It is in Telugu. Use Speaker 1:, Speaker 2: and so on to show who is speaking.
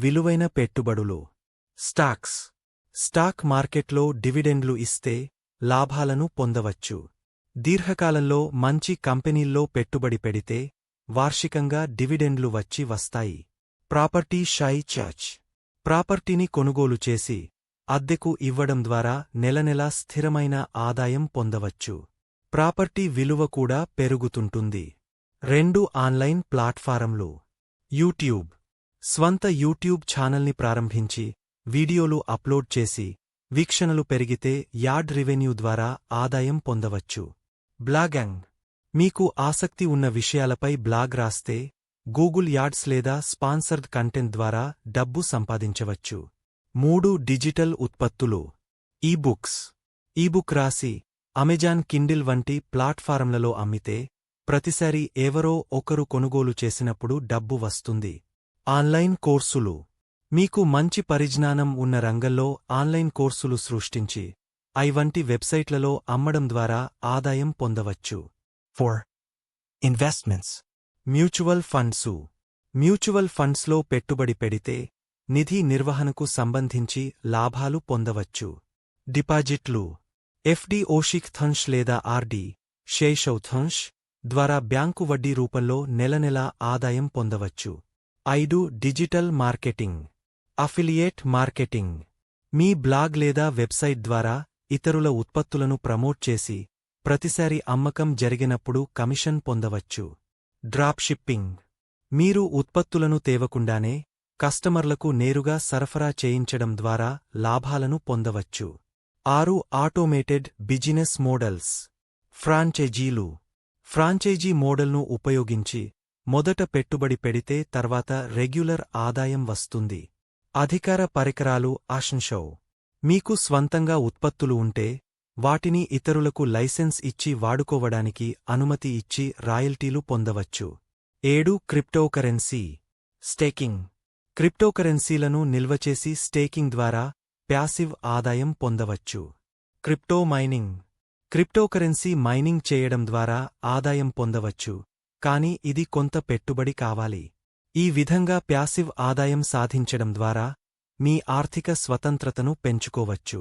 Speaker 1: విలువైన పెట్టుబడులు. స్టాక్ మార్కెట్లో డివిడెండ్లు ఇస్తే లాభాలను పొందవచ్చు. దీర్ఘకాలంలో మంచి కంపెనీల్లో పెట్టుబడి పెడితే వార్షికంగా డివిడెండ్లు వచ్చి వస్తాయి. ప్రాపర్టీని కొనుగోలు చేసి అద్దెకు ఇవ్వడం ద్వారా నెలనెలా స్థిరమైన ఆదాయం పొందవచ్చు. ప్రాపర్టీ విలువ కూడా పెరుగుతుంటుంది. 2 ఆన్లైన్ ప్లాట్ఫారంలు. యూట్యూబ్. స్వంత యూట్యూబ్ ఛానల్ని ప్రారంభించి వీడియోలు అప్లోడ్ చేసి వీక్షణలు పెరిగితే యాడ్ రెవెన్యూ ద్వారా ఆదాయం పొందవచ్చు. బ్లాగింగ్. మీకు ఆసక్తి ఉన్న విషయాలపై బ్లాగ్ రాస్తే గూగుల్ యాడ్స్ లేదా స్పాన్సర్డ్ కంటెంట్ ద్వారా డబ్బు సంపాదించవచ్చు. 3 డిజిటల్ ఉత్పత్తులు. ఈబుక్ రాసి అమెజాన్ కిండిల్ వంటి ప్లాట్ఫారంలలో అమ్మితే ప్రతిసారి ఎవరో ఒకరు కొనుగోలు చేసినప్పుడు డబ్బు వస్తుంది. ఆన్లైన్ కోర్సులు. మీకు మంచి పరిజ్ఞానం ఉన్న రంగంలో ఆన్లైన్ కోర్సులు సృష్టించి వంటి వెబ్సైట్లలో అమ్మడం ద్వారా ఆదాయం పొందవచ్చు. 4. ఇన్వెస్ట్మెంట్స్. మ్యూచువల్ ఫండ్స్లో పెట్టుబడి పెడితే నిధి నిర్వహణకు సంబంధించి లాభాలు పొందవచ్చు. డిపాజిట్లు. ఎఫ్డి ఓషిక్థంష్ లేదా ఆర్డి షేషౌథంష్ ద్వారా బ్యాంకు వడ్డీ రూపంలో నెలనెలా ఆదాయం పొందవచ్చు. 5. Digital marketing. Affiliate marketing. మీ బ్లాగ్ లేదా వెబ్సైట్ ద్వారా ఇతరుల ఉత్పత్తులను ప్రమోట్ చేసి ప్రతిసారి అమ్మకం జరిగినప్పుడు కమిషన్ పొందవచ్చు. Drop shipping. మీరు ఉత్పత్తులను తేవకుండానే కస్టమర్లకు నేరుగా సరఫరా చేయించడం ద్వారా లాభాలను పొందవచ్చు. 6. Automated business models. ఫ్రాంచైజీ మోడల్ను ఉపయోగించి మొదట పెట్టుబడి పెడితే తర్వాత రెగ్యులర్ ఆదాయం వస్తుంది. అధికార పరికరాలు. మీకు స్వంతంగా ఉత్పత్తులు ఉంటే వాటిని ఇతరులకు లైసెన్స్ ఇచ్చి వాడుకోవడానికి అనుమతి ఇచ్చి రాయల్టీలు పొందవచ్చు. 7. క్రిప్టోకరెన్సీ. స్టేకింగ్. క్రిప్టోకరెన్సీలను నిల్వచేసి స్టేకింగ్ ద్వారా ప్యాసివ్ ఆదాయం పొందవచ్చు. క్రిప్టోకరెన్సీ మైనింగ్ చేయడం ద్వారా ఆదాయం పొందవచ్చు, కానీ ఇది కొంత పెట్టుబడి కావాలి. ఈ విధంగా ప్యాసివ్ ఆదాయం సాధించడం ద్వారా మీ ఆర్థిక స్వతంత్రతను పెంచుకోవచ్చు.